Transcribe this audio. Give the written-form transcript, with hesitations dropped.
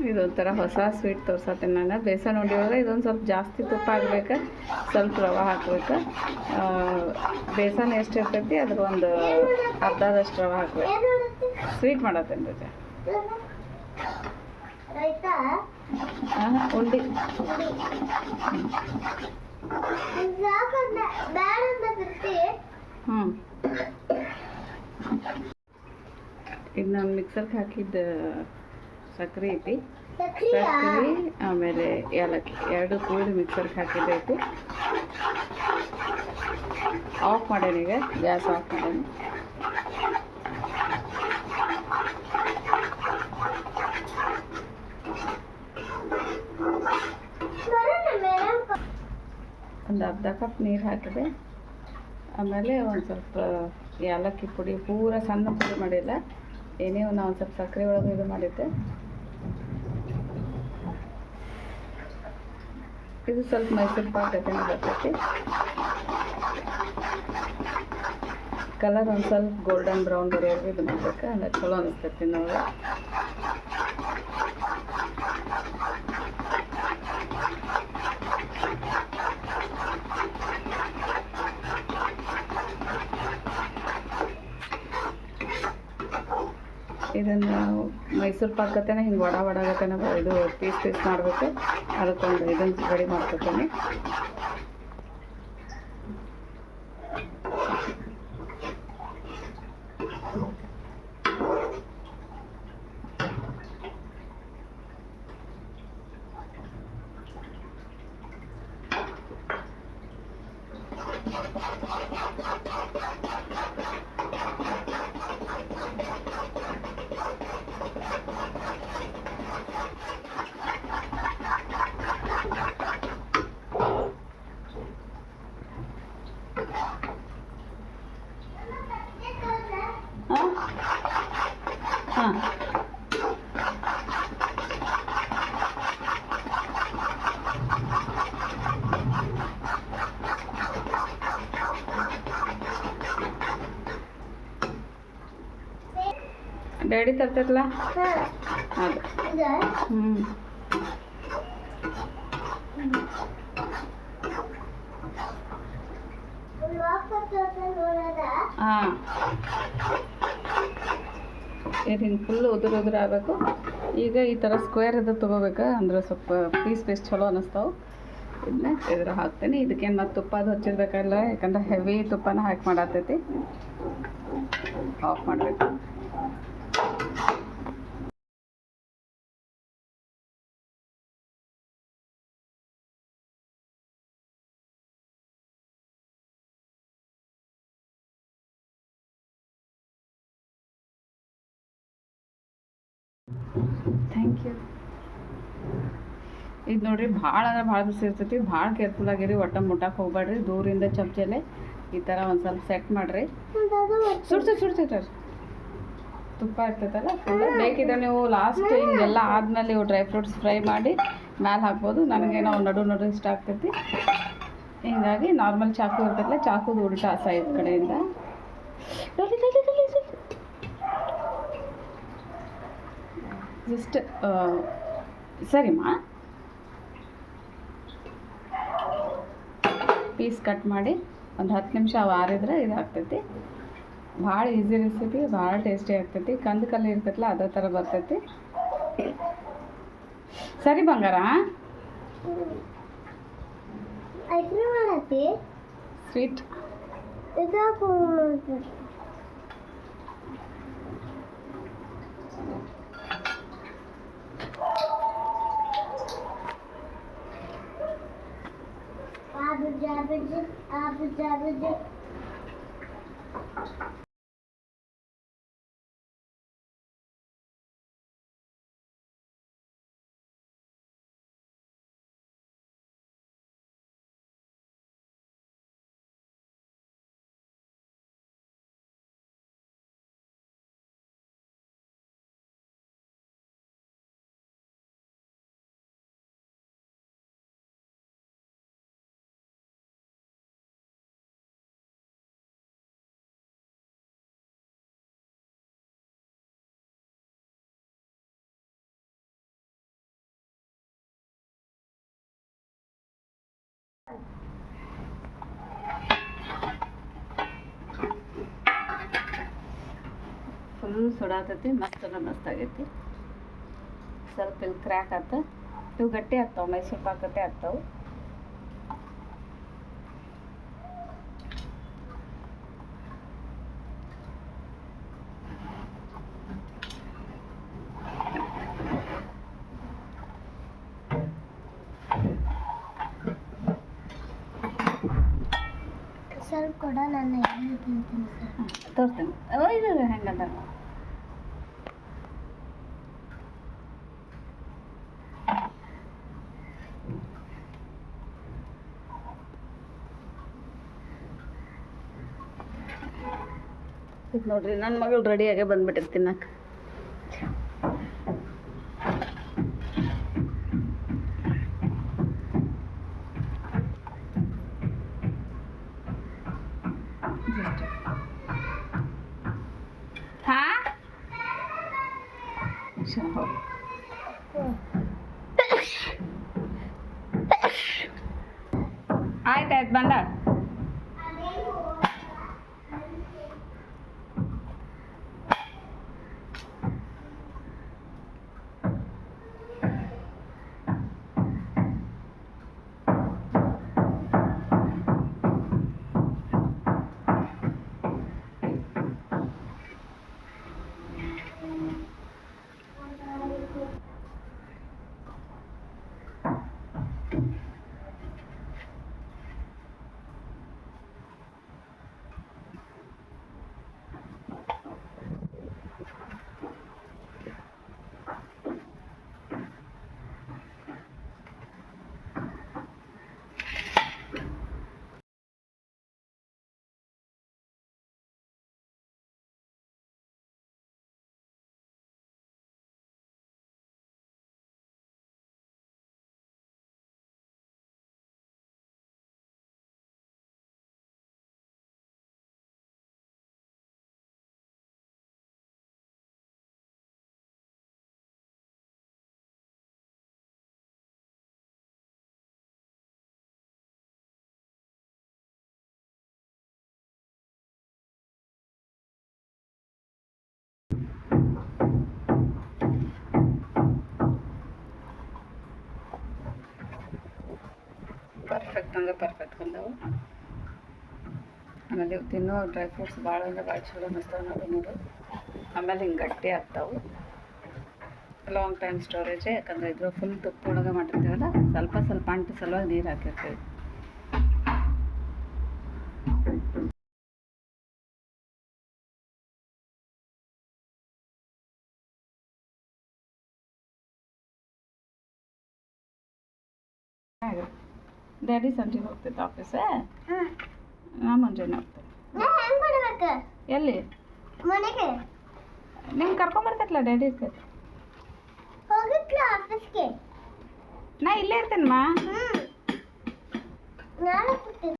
ಇದೊಂಥರ ಹೊಸ ಸ್ವೀಟ್ ತೋರ್ಸತ್ತೀನಿ ನಾನು. ಬೇಸನ್ ಉಂಡೆ ಒಳಗೆ ಇದೊಂದು ಸ್ವಲ್ಪ ಜಾಸ್ತಿ ತುಪ್ಪ ಹಾಕ್ಬೇಕು, ಸ್ವಲ್ಪ ರವೆ ಹಾಕ್ಬೇಕು. ಬೇಸನ್ ಎಷ್ಟು ಇರ್ತೈತಿ ಅದ್ರ ಒಂದು ಅರ್ಧದಷ್ಟು ರವೆ ಹಾಕ್ಬೇಕು. ಸ್ವೀಟ್ ಮಾಡತ್ತೇನೆ ರಜೆ. ಉಂಡೆ ಇದು ನಾನು ಮಿಕ್ಸರ್ಗೆ ಹಾಕಿದ್ದ ಸಕ್ಕರೆ ಐತಿ, ಸಕ್ಕರೆ ಆಮೇಲೆ ಏಲಕ್ಕಿ ಎರಡು ಕೂಡಿ ಮಿಕ್ಸರ್ಗೆ ಹಾಕಿದ್ದೈತಿ. ಆಫ್ ಮಾಡೇನಿ, ಈಗ ಗ್ಯಾಸ್ ಆಫ್ ಮಾಡೇನಿ. ಒಂದು ಅರ್ಧ ಕಪ್ ನೀರು ಹಾಕಿದೆ. ಆಮೇಲೆ ಒಂದು ಸ್ವಲ್ಪ ಏಲಕ್ಕಿ ಪುಡಿ, ಪೂರ ಸಣ್ಣ ಪುಡಿ ಮಾಡಿಲ್ಲ, ಏನೇ ಒಂದು ಸ್ವಲ್ಪ ಸಕ್ಕರೆ ಒಳಗೆ ಇದು ಮಾಡಿದ್ದೆ. ಇದು ಸ್ವಲ್ಪ ಮೈಸೂರು ಪಾಕ್ ಬರ್ತೈತಿ. ಕಲರ್ ಒಂದು ಸ್ವಲ್ಪ ಗೋಲ್ಡನ್ ಬ್ರೌನ್ ಬರೋವರೆಗೂ ಇದು ಮಾಡ್ಬೇಕು, ಅಂದರೆ ಚಲೋ ಅನಿಸ್ತೈತಿ ನೋಡಿ. ಇದನ್ನು ಮೈಸೂರು ಪಾಕತ್ತೇನೆ ಹಿಂಗೆ ವಡಾಗತ್ತೇನೆ ಇದು ಪೀಸ್ ಮಾಡಬೇಕು. ಅದಕ್ಕೊಂದು ಇದನ್ನು ರೆಡಿ ಮಾಡ್ಕೊತೀನಿ. ಹಾಂ ಡ್ಯಾಡಿ ತರ್ತೈತಲ್ಲ ಅದು. ಹಾಂ ಇದು ಹಿಂಗೆ ಫುಲ್ ಉದುರು ಆಗಬೇಕು. ಈಗ ಈ ಥರ ಸ್ಕ್ವೇರ್ ಇದು ತೊಗೋಬೇಕು, ಅಂದ್ರೆ ಸ್ವಲ್ಪ ಪೀಸ್ ಚಲೋ ಅನ್ನಿಸ್ತಾವೆ. ಇದನ್ನ ಇದ್ರ ಹಾಕ್ತೀನಿ. ಇದಕ್ಕೇನು ಮತ್ತು ತುಪ್ಪ ಅದು ಹಚ್ಚಿರ್ಬೇಕಲ್ಲ, ಯಾಕಂದ್ರೆ ಹೆವಿ ತುಪ್ಪನ ಹಾಕಿ ಮಾಡತ್ತೈತಿ. ಆಫ್ ಮಾಡಬೇಕು. Thank you. ಇದು ನೋಡಿರಿ, ಭಾಳ ಅಂದ್ರೆ ಭಾಳ ಬಿಸಿ ಇರ್ತೈತಿ. ಭಾಳ ಕೇರ್ಫುಲ್ ಆಗಿರಿ, ಒಟ್ಟು ಮುಟ್ಟಕ್ಕೆ ಹೋಗ್ಬೇಡ್ರಿ. ದೂರಿಂದ ಚಮಚಲೆ ಈ ಥರ ಒಂದು ಸ್ವಲ್ಪ ಸೆಟ್ ಮಾಡಿರಿ. ಸುಡ್ತೈತೆ ತುಪ್ಪ ಇರ್ತೈತಲ್ಲ ಫುಲ್. ಬೇಕಿದ್ರೆ ನೀವು ಲಾಸ್ಟ್ ಹಿಂಗೆಲ್ಲ ಆದಮೇಲೆ ಇವು ಡ್ರೈ ಫ್ರೂಟ್ಸ್ ಫ್ರೈ ಮಾಡಿ ಮ್ಯಾಲೆ ಹಾಕ್ಬೋದು. ನನಗೆ ನಾವು ನಡು ಇಷ್ಟ ಆಗ್ತೈತಿ. ಹೀಗಾಗಿ ನಾರ್ಮಲ್ ಚಾಕು ಇರ್ತೈತಲ್ಲ, ಚಾಕುದು ಉಲ್ಟಾ ಸೈಡ್ ಕಡೆಯಿಂದ ಜಸ್ಟ್ ಸರಿಮ್ಮ ಪೀಸ್ ಕಟ್ ಮಾಡಿ ಒಂದು 10 ನಿಮಿಷ ಅವು ಆರಿದ್ರೆ ಇದು ಆಗ್ತೈತಿ. ಭಾಳ ಈಸಿ ರೆಸಿಪಿ, ಭಾಳ ಟೇಸ್ಟಿ ಆಗ್ತೈತಿ. ಕಂದು ಕಲ್ಲು ಇರ್ತೈತಲ್ಲ ಅದೇ ಥರ ಬರ್ತೈತಿ. ಸರಿ ಬಂಗಾರ, ಸ್ವೀಟ್ ಫುಲ್ ಸುಡಾತೈತಿ, ಮಸ್ತ್ ಆಗೈತಿ. ಸ್ವಲ್ಪ ಇಲ್ಲಿ ಕ್ರ್ಯಾಕ್ ಆತ. ಇವು ಗಟ್ಟಿ ಆಗ್ತಾವೆ, ಮೈಸೂರು ಪಾಕ್ ಗಟ್ಟಿ ಆಗ್ತಾವೆ. ಸ್ವಲ್ಪ ಕೊಡ, ನಾನು ತೋರಿಸ್ತೇನೆ. ಇದು ಹೆಂಗದ ಇದು ನೋಡ್ರಿ, ನನ್ನ ಮಗಳು ರೆಡಿಯಾಗೆ ಬಂದ್ಬಿಟ್ಟಿರ್ತೀನಿ ತಿನ್ನಕ್ಕೆ. ಆಯ್ತಾಯ್ತು ಬಂದ. ಪರ್ಫೆಕ್ಟ್ ಅಂದರೆ ಪರ್ಫೆಕ್ಟ್ ಬಂದವು. ಆಮೇಲೆ ಇವು ತಿನ್ನೋ ಡ್ರೈ ಫ್ರೂಟ್ಸ್ ಭಾಳ ಅಂದರೆ ಭಾಳ ಚಲೋ ಅನಿಸ್ತಾವೆ ನೋಡು. ಆಮೇಲೆ ಹಿಂಗೆ ಗಟ್ಟಿ ಆಗ್ತಾವೆ, ಲಾಂಗ್ ಟೈಮ್ ಸ್ಟೋರೇಜೇ. ಯಾಕಂದರೆ ಇದ್ರ ಫುಲ್ ತುಪ್ಪ ಒಳಗೆ ಮಾಡಿರ್ತೀವಲ್ಲ, ಸ್ವಲ್ಪ ಅಂಟು ಸಲುವಾಗಿ ನೀರು ಹಾಕಿರ್ತೀವಿ. ಡ್ಯಾಡಿ ಸಂಜೆಗೆ ಹೋಗ್ತೈತೆ ಆಫೀಸ, ನಾ ಮುಂಜಾನೆ ಹೋಗ್ತೇನೆ. ಎಲ್ಲಿ ಮನೆಗೆ ನಿಮ್ಗೆ ಕರ್ಕೊಂಬರ್ತೈತಲ್ಲ ಡ್ಯಾಡಿ ಇರ್ತೈತೆ. ಆಫೀಸ್ಗೆ ನಾ ಇಲ್ಲೇ ಇರ್ತೇನಮ್ಮ. ನಾನು